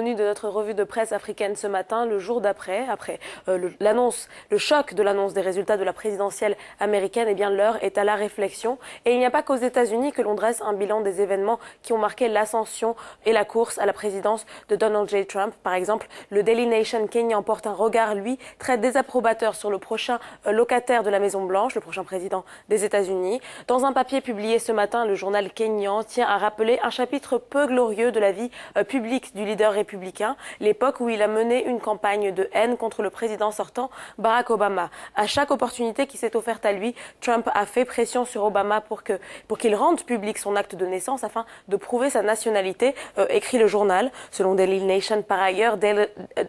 menu de notre revue de presse africaine ce matin, le jour d'après, le choc de l'annonce des résultats de la présidentielle américaine, eh bien l'heure est à la réflexion. Et il n'y a pas qu'aux États-Unis que l'on dresse un bilan des événements qui ont marqué l'ascension et la course à la présidence de Donald J. Trump. Par exemple, le Daily Nation kényan porte un regard, lui, très désapprobateur sur le prochain locataire de la Maison-Blanche, le prochain président des États-Unis. Dans un papier publié ce matin, le journal kényan tient à rappeler un chapitre peu glorieux de la vie publique du leader républicain, l'époque où il a mené une campagne de haine contre le président sortant Barack Obama. À chaque opportunité qui s'est offerte à lui, Trump a fait pression sur Obama pour qu'il rende public son acte de naissance afin de prouver sa nationalité, écrit le journal. Selon Daily Nation, par ailleurs,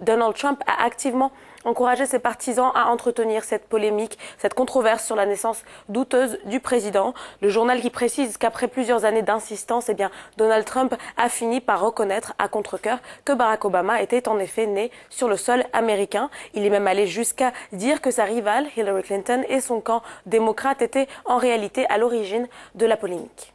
Donald Trump a activement encouragé ses partisans à entretenir cette polémique, cette controverse sur la naissance douteuse du président. Le journal qui précise qu'après plusieurs années d'insistance, eh bien, Donald Trump a fini par reconnaître à contre-cœur que Barack Obama était en effet né sur le sol américain. Il est même allé jusqu'à dire que sa rivale, Hillary Clinton, et son camp démocrate étaient en réalité à l'origine de la polémique.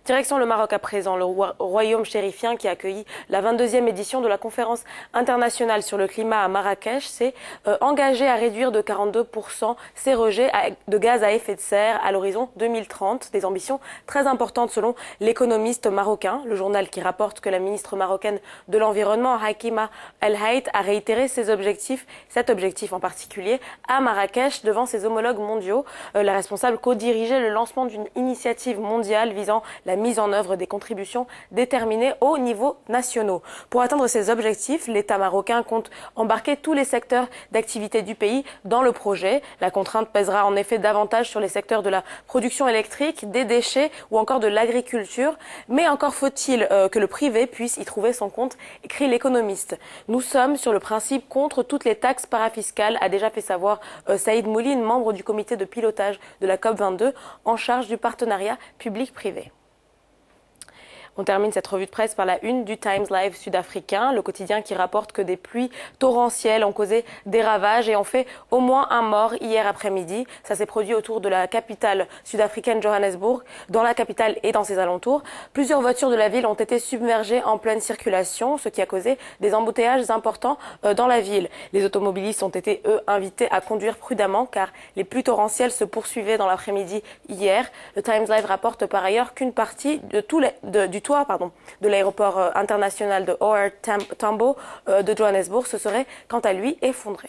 Direction le Maroc à présent, le royaume chérifien qui a accueilli la 22e édition de la conférence internationale sur le climat à Marrakech s'est engagé à réduire de 42% ses rejets de gaz à effet de serre à l'horizon 2030. Des ambitions très importantes selon l'économiste marocain. Le journal qui rapporte que la ministre marocaine de l'Environnement, Hakima El Hayt, a réitéré cet objectif en particulier à Marrakech devant ses homologues mondiaux. La responsable co-dirigeait le lancement d'une initiative mondiale visant la mise en œuvre des contributions déterminées au niveau national. Pour atteindre ces objectifs, l'État marocain compte embarquer tous les secteurs d'activité du pays dans le projet. La contrainte pèsera en effet davantage sur les secteurs de la production électrique, des déchets ou encore de l'agriculture. Mais encore faut-il que le privé puisse y trouver son compte, écrit l'économiste. Nous sommes sur le principe contre toutes les taxes parafiscales, a déjà fait savoir Saïd Mouline, membre du comité de pilotage de la COP22 en charge du partenariat public-privé. On termine cette revue de presse par la une du Times Live sud-africain, le quotidien qui rapporte que des pluies torrentielles ont causé des ravages et ont fait au moins un mort hier après-midi. Ça s'est produit autour de la capitale sud-africaine Johannesburg, dans la capitale et dans ses alentours. Plusieurs voitures de la ville ont été submergées en pleine circulation, ce qui a causé des embouteillages importants dans la ville. Les automobilistes ont été, eux, invités à conduire prudemment car les pluies torrentielles se poursuivaient dans l'après-midi hier. Le Times Live rapporte par ailleurs qu'une partie du toit de l'aéroport international de OR Tambo de Johannesburg se serait quant à lui effondré.